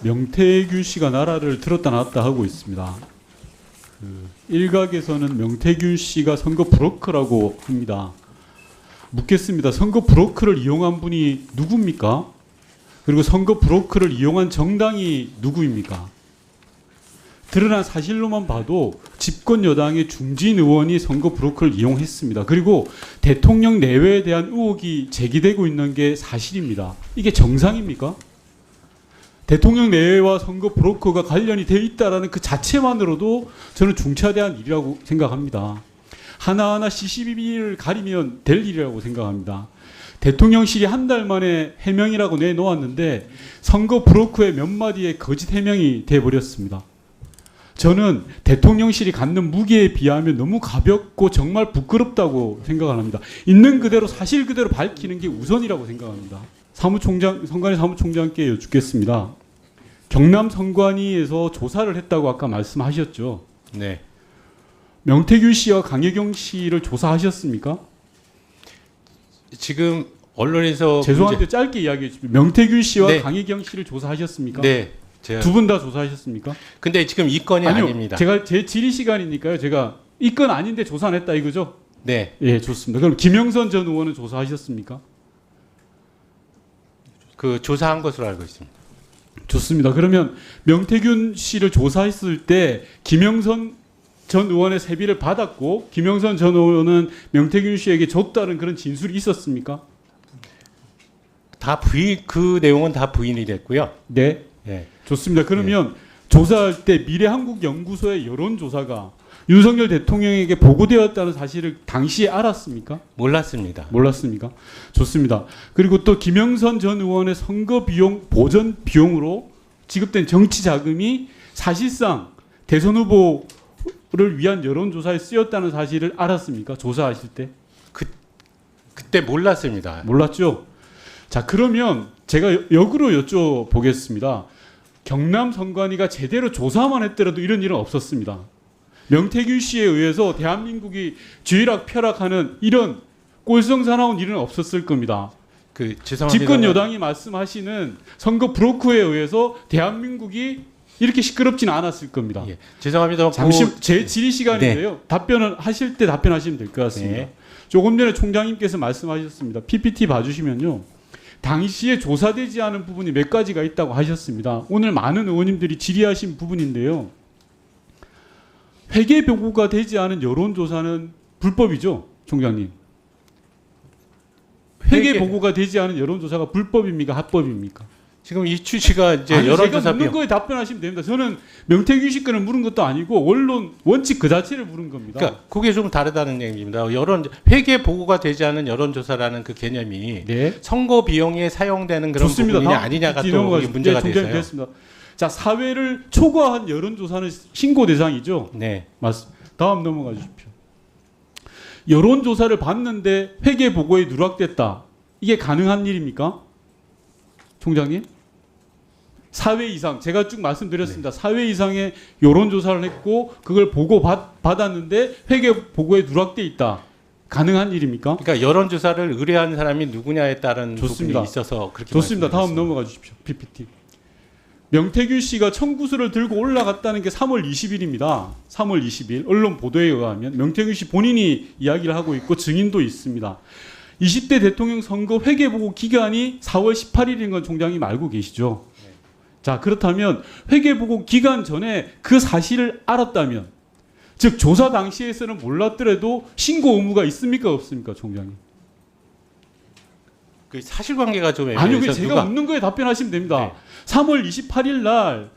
명태균 씨가 나라를 들었다 놨다 하고 있습니다. 일각에서는 명태균 씨가 선거 브로커라고 합니다. 묻겠습니다. 선거 브로커를 이용한 분이 누굽니까? 그리고 선거 브로커를 이용한 정당이 누구입니까? 드러난 사실로만 봐도 집권 여당의 중진 의원이 선거 브로커를 이용했습니다. 그리고 대통령 내외에 대한 의혹이 제기되고 있는 게 사실입니다. 이게 정상입니까? 대통령 내외와 선거 브로커가 관련이 돼 있다라는 그 자체만으로도 저는 중차대한 일이라고 생각합니다. 하나하나 CCTV를 가리면 될 일이라고 생각합니다. 대통령실이 한 달 만에 해명이라고 내놓았는데 선거 브로커의 몇 마디의 거짓 해명이 돼버렸습니다. 저는 대통령실이 갖는 무게에 비하면 너무 가볍고 정말 부끄럽다고 생각을 합니다. 있는 그대로 사실 그대로 밝히는 게 우선이라고 생각합니다. 선관위 사무총장께 여쭙겠습니다. 경남 선관위에서 조사를 했다고 아까 말씀하셨죠? 네. 명태균 씨와 강혜경 씨를 조사하셨습니까? 지금 언론에서 죄송한데 짧게 이야기해 주십시오. 명태균 씨와 네. 강혜경 씨를 조사하셨습니까? 네. 두 분 다 조사하셨습니까? 근데 지금 이 건이 아니요, 아닙니다. 제가 제 질의 시간이니까요. 제가 이 건 아닌데 조사 안 했다 이거죠? 네. 예, 좋습니다. 그럼 김영선 전 의원은 조사하셨습니까? 그 조사한 것으로 알고 있습니다. 좋습니다. 그러면 명태균 씨를 조사했을 때 김영선 전 의원의 세비를 받았고 김영선 전 의원은 명태균 씨에게 줬다는 그런 진술이 있었습니까? 그 내용은 다 부인이 됐고요. 네. 네. 좋습니다. 그러면 조사할 때 미래한국연구소의 여론조사가 윤석열 대통령에게 보고되었다는 사실을 당시에 알았습니까? 몰랐습니다. 몰랐습니까? 좋습니다. 그리고 또 김영선 전 의원의 선거 비용 보전 비용으로 지급된 정치 자금이 사실상 대선 후보를 위한 여론조사에 쓰였다는 사실을 알았습니까? 조사하실 때? 그때 몰랐습니다. 몰랐죠? 자, 그러면 제가 역으로 여쭤보겠습니다. 경남 선관위가 제대로 조사만 했더라도 이런 일은 없었습니다. 명태균 씨에 의해서 대한민국이 쥐락펴락하는 이런 꼴성사나운 일은 없었을 겁니다. 죄송합니다. 집권 여당이 말씀하시는 선거 브로커에 의해서 대한민국이 이렇게 시끄럽지는 않았을 겁니다. 예. 죄송합니다. 잠시 제 질의 시간인데요. 답변을 하실 때 답변하시면 될 것 같습니다. 네. 조금 전에 총장님께서 말씀하셨습니다. PPT 봐주시면요. 당시에 조사되지 않은 부분이 몇 가지가 있다고 하셨습니다. 오늘 많은 의원님들이 질의하신 부분인데요. 회계 보고가 되지 않은 여론조사는 불법이죠, 총장님. 회계 보고가 되지 않은 여론조사가 불법입니까, 합법입니까? 지금 이 취지가 이제 아니, 제가 여론조사 묻는 거에 답변하시면 됩니다. 저는 명태균 씨 거는 물은 것도 아니고 원론 원칙 그 자체를 물은 겁니다. 그러니까 그게 좀 다르다는 얘기입니다. 회계 보고가 되지 않은 여론조사라는 그 개념이 네. 선거 비용에 사용되는 그런 좋습니다. 부분이냐 아니냐가 또 이게 문제가 돼서요. 됐습니다. 자, 사회를 초과한 여론조사는 신고 대상이죠. 네. 맞습니다. 다음 넘어가 주십시오. 여론조사를 받는데 회계 보고에 누락됐다. 이게 가능한 일입니까? 총장님? 4회 이상, 제가 쭉 말씀드렸습니다. 4회 이상의 여론조사를 했고 그걸 보고 받았는데 회계 보고에 누락돼 있다. 가능한 일입니까? 그러니까 여론조사를 의뢰한 사람이 누구냐에 따른 좋습니다. 부분이 있어서 그렇게 좋습니다. 다음 말씀드렸습니다. 넘어가 주십시오. PPT. 명태균 씨가 청구서를 들고 올라갔다는 게 3월 20일입니다. 3월 20일 언론 보도에 의하면 명태균 씨 본인이 이야기를 하고 있고 증인도 있습니다. 20대 대통령 선거 회계보고 기간이 4월 18일인 건 총장님 알고 계시죠? 네. 자, 그렇다면 회계보고 기간 전에 그 사실을 알았다면 즉 조사 당시에서는 몰랐더라도 신고 의무가 있습니까 없습니까 총장님? 그 사실관계가 좀 애매해서 아니요, 그 제가 묻는 거에 답변하시면 됩니다. 네. 3월 28일 날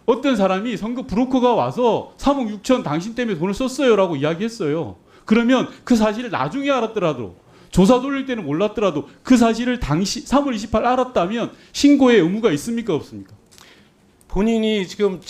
어떤 사람이 선거 브로커가 와서 3억 6천 당신 때문에 돈을 썼어요라고 이야기했어요. 그러면 그 사실을 나중에 알았더라도 조사 돌릴 때는 몰랐더라도 그 사실을 당시 3월 28일 알았다면 신고의 의무가 있습니까 없습니까? 본인이 지금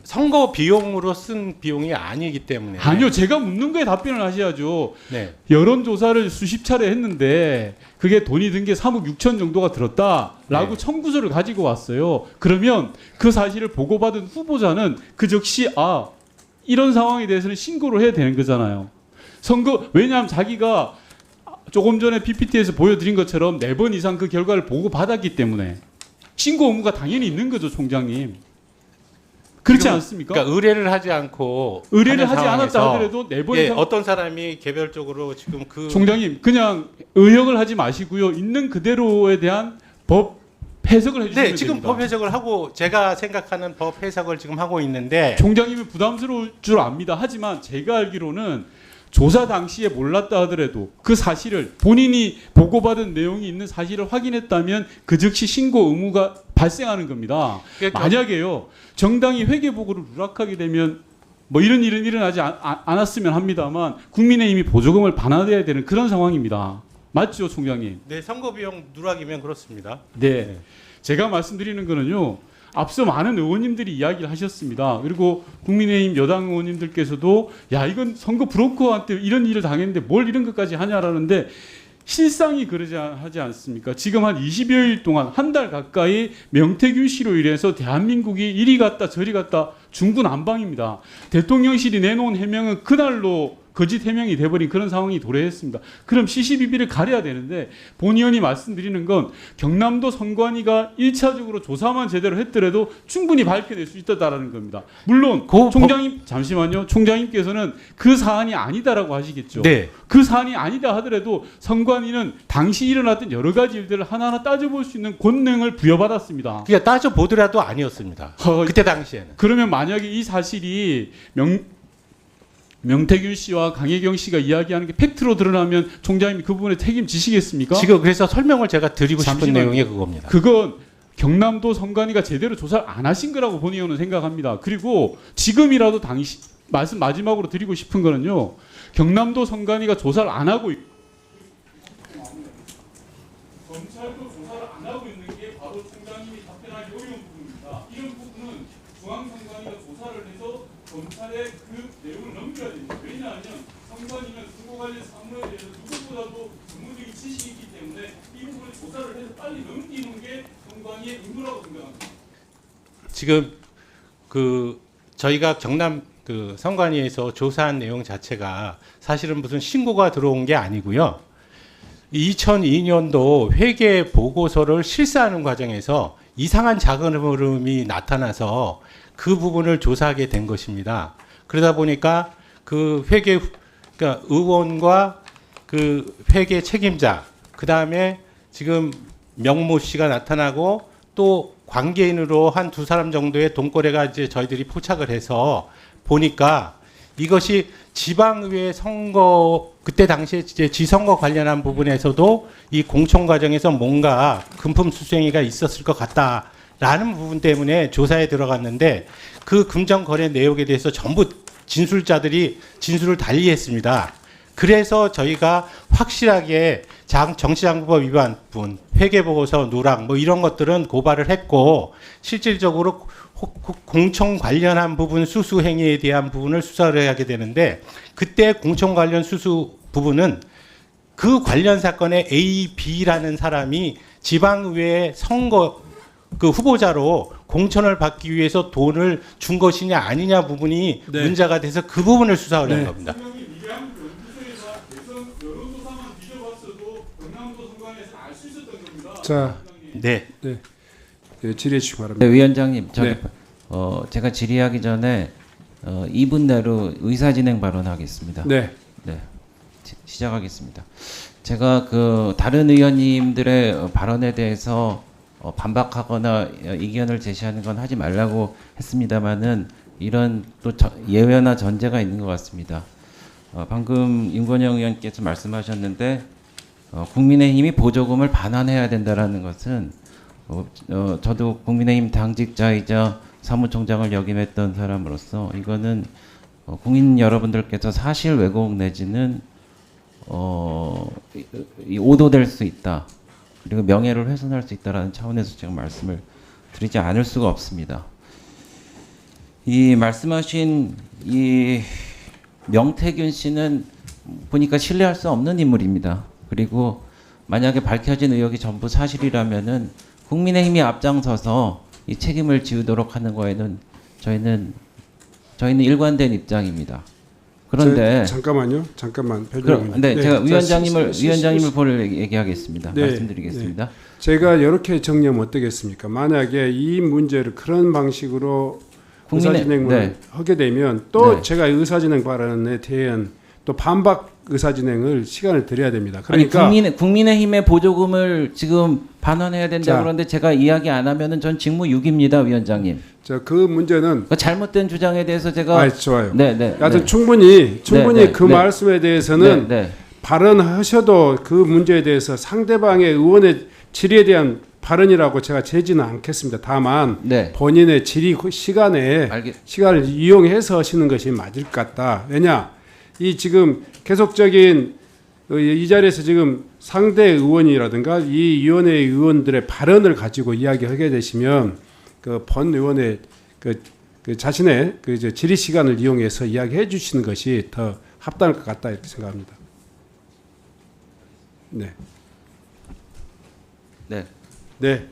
선거 비용으로 쓴 비용이 아니기 때문에 아니요, 제가 묻는 거에 답변을 하셔야죠. 네. 여론조사를 수십 차례 했는데 그게 돈이 든 게 3억 6천 정도가 들었다라고 네. 청구서를 가지고 왔어요. 그러면 그 사실을 보고받은 후보자는 그 즉시 이런 상황에 대해서는 신고를 해야 되는 거잖아요. 왜냐하면 자기가 조금 전에 PPT에서 보여드린 것처럼 4번 이상 그 결과를 보고받았기 때문에 신고 의무가 당연히 있는 거죠, 총장님. 그렇지 지금, 않습니까? 그러니까 의뢰를 하지 않고 의뢰를 하는 하지 않았다 상황에서 하더라도 네 번 예, 이상 어떤 사람이 개별적으로 지금 그 총장님 그냥 의역을 하지 마시고요. 있는 그대로에 대한 법 해석을 해주시면 네, 지금 됩니다. 법 해석을 하고 제가 생각하는 법 해석을 지금 하고 있는데 총장님이 부담스러울 줄 압니다. 하지만 제가 알기로는 조사 당시에 몰랐다 하더라도 그 사실을 본인이 보고받은 내용이 있는 사실을 확인했다면 그 즉시 신고 의무가 발생하는 겁니다. 그러니까 만약에요 정당이 회계보고를 누락하게 되면 뭐 이런 일은 일어나지 않았으면 합니다만 국민의힘이 보조금을 반환해야 되는 그런 상황입니다. 맞죠, 총장님? 네, 선거 비용 누락이면 그렇습니다. 네. 제가 말씀드리는 거는요. 앞서 많은 의원님들이 이야기를 하셨습니다. 그리고 국민의힘 여당 의원님들께서도 야 이건 선거 브로커한테 이런 일을 당했는데 뭘 이런 것까지 하냐라는데 실상이 하지 않습니까? 지금 한 20여일 동안 한 달 가까이 명태균 씨로 인해서 대한민국이 이리 갔다 저리 갔다 중구난방입니다. 대통령실이 내놓은 해명은 그날로 거짓 해명이 돼버린 그런 상황이 도래했습니다. 그럼 시시비비를 가려야 되는데 본 의원이 말씀드리는 건 경남도 선관위가 1차적으로 조사만 제대로 했더라도 충분히 밝혀낼 수 있다라는 겁니다. 물론 총장님 잠시만요. 총장님께서는 그 사안이 아니다라고 하시겠죠. 네. 그 사안이 아니다 하더라도 선관위는 당시 일어났던 여러 가지 일들을 하나하나 따져볼 수 있는 권능을 부여받았습니다. 그러니까 따져 보더라도 아니었습니다. 그때 당시에는. 그러면 만약에 이 사실이 명태균 씨와 강혜경 씨가 이야기하는 게 팩트로 드러나면 총장님이 그 부분에 책임지시겠습니까? 지금 그래서 설명을 제가 드리고 싶은 잠시만요. 내용이 그겁니다. 그건 경남도 선관위가 제대로 조사를 안 하신 거라고 본 의원은 생각합니다. 그리고 지금이라도 당시 말씀 마지막으로 드리고 싶은 거는요. 경남도 선관위가 조사를 안 하고 있고 검찰도 조사를 안 하고 있는 게 바로 총장님이 답변하기 어려운 부분입니다. 이런 부분은 중앙선관위가 조사를 해서 검찰에 그 내용을 넘겨야 됩니다. 왜냐하면 선관위는 선거 관련 사무에 대해서 누구보다도 전문적인 지식이 있기 때문에 이 부분을 조사를 해서 빨리 넘기는 게 선관위의 의무라고 생각합니다. 지금 그 저희가 경남 그 선관위에서 조사한 내용 자체가 사실은 무슨 신고가 들어온 게 아니고요. 2002년도 회계 보고서를 실사하는 과정에서 이상한 자금 흐름이 나타나서 그 부분을 조사하게 된 것입니다. 그러다 보니까 그 그러니까 의원과 그 회계 책임자, 그 다음에 지금 명모 씨가 나타나고 또 관계인으로 한 두 사람 정도의 돈거래가 이제 저희들이 포착을 해서 보니까 이것이 지방의회 선거 그때 당시에 이제 지선거 관련한 부분에서도 이 공천 과정에서 뭔가 금품 수수행위가 있었을 것 같다라는 부분 때문에 조사에 들어갔는데 그 금전 거래 내역에 대해서 전부 진술자들이 진술을 달리했습니다. 그래서 저희가 확실하게 정치장부법 위반 부분, 회계보고서 누락 뭐 이런 것들은 고발을 했고 실질적으로 공천 관련한 부분 수수 행위에 대한 부분을 수사를 하게 되는데 그때 공천 관련 수수 부분은 그 관련 사건의 A, B라는 사람이 지방의회 선거 그 후보자로 공천을 받기 위해서 돈을 준 것이냐 아니냐 부분이 네. 문제가 돼서 그 부분을 수사를 한 네. 겁니다. 자, 네. 네, 질의해 주시기 바랍니다. 네, 위원장님, 저기 네. 제가 질의하기 전에 2분 내로 의사진행 발언하겠습니다. 네, 네, 시작하겠습니다. 제가 그 다른 의원님들의 발언에 대해서 반박하거나 이견을 제시하는 건 하지 말라고 했습니다만은 이런 또 예외나 전제가 있는 것 같습니다. 방금 윤건영 의원께서 말씀하셨는데 국민의힘이 보조금을 반환해야 된다라는 것은 저도 국민의힘 당직자이자 사무총장을 역임했던 사람으로서 이거는 국민 여러분들께서 사실 왜곡 내지는 오도될 수 있다. 그리고 명예를 훼손할 수 있다라는 차원에서 제가 말씀을 드리지 않을 수가 없습니다. 이 말씀하신 이 명태균 씨는 보니까 신뢰할 수 없는 인물입니다. 그리고 만약에 밝혀진 의혹이 전부 사실이라면은 국민의힘이 앞장서서 이 책임을 지우도록 하는 거에는 저희는 일관된 입장입니다. 그런데 잠깐만요. 잠깐만. 네, 제가 자, 위원장님을 볼 얘기하겠습니다. 네, 말씀드리겠습니다. 제가 이렇게 정리하면 어떻겠습니까? 만약에 이 문제를 그런 방식으로 의사진행을 네. 하게 되면 또 네. 제가 의사진행 발언에 대한 또 반박 의사진행을 시간을 드려야 됩니다. 그러니까 아니 국민의힘의 보조금을 지금 반환해야 된다 자. 그러는데 제가 이야기 안 하면은 전 직무유기입니다, 위원장님. 그 문제는 그 잘못된 주장에 대해서 제가 좋아요. 네. 하여튼 충분히 네. 그 네. 말씀에 대해서는 네. 발언하셔도 그 문제에 대해서 상대방의 의원의 질의에 대한 발언이라고 제가 재지는 않겠습니다. 다만 네. 본인의 질의 시간에 시간을 이용해서 하시는 것이 맞을 것 같다. 왜냐? 이 지금 계속적인 이 자리에서 지금 상대 의원이라든가 이 위원회 의원들의 발언을 가지고 이야기하게 되시면 그 본 의원의 그 자신의 그 이제 질의 시간을 이용해서 이야기해 주시는 것이 더 합당할 것 같다 이렇게 생각합니다. 네. 네. 네.